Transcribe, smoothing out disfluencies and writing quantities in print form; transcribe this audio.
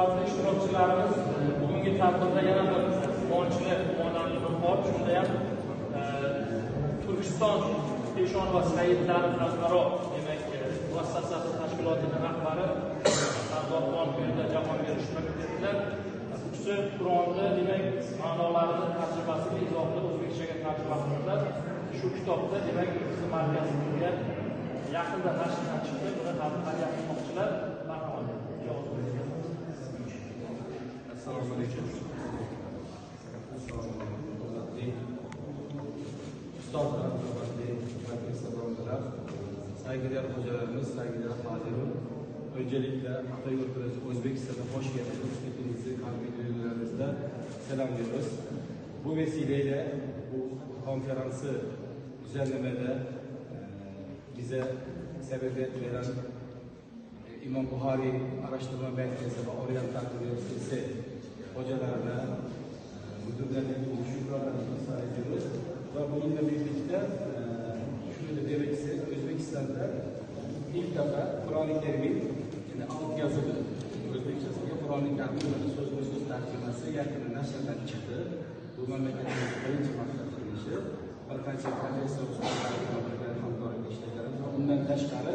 hurmatli ishtirokchilarimiz, bugungi tadbirda yana bir quvonchli omonatimiz bor. Shunda ham Turkiston Peshon va Saidlar xalqaro demak muassasasi tashkilotining rahbari Sardor Xonqo'yida Jahongir ishtirok etdilar. Bu kishi Qur'onni demak ma'nolarini tarjimasini izohli o'zbekchaga tarjima qildilar. Shu kitobda demak bizni markazimizga yaqinda nashrdan chiqdi. Buni tadqiqot qilmoqchilar. Marhamat. Assalomu alaykum. Ustozlar, hurmatli professorlar, saygıdeğer hocalarımız, saygıdeğer hadirin, öncelikle Hatay Ülkesi Özbekistan'a hoş geldiniz. Hepinizi kalbi gönüllerinizle selamlıyoruz. Bu vesileyle bu konferansı düzenlemede bize sebebiyet veren İmam Buhari Araştırma Merkezi ve Oriental Üniversitesi hocalarına, müdürlerine şükranlarımızı sarf ediyoruz. Ve bununla birlikte şunu da demek istedim, Özbekistan'da ilk defa Kur'an-ı Kerim'in yani alt yazılı Özbekistan'da Kur'an-ı Kerim'in söz tercümesi yakında neşreden çıktı. Bu memleketin birinci maktabı işi. Bir kancha profesör ustalarla hamkorlik işleyeceğiz. Bundan tashqari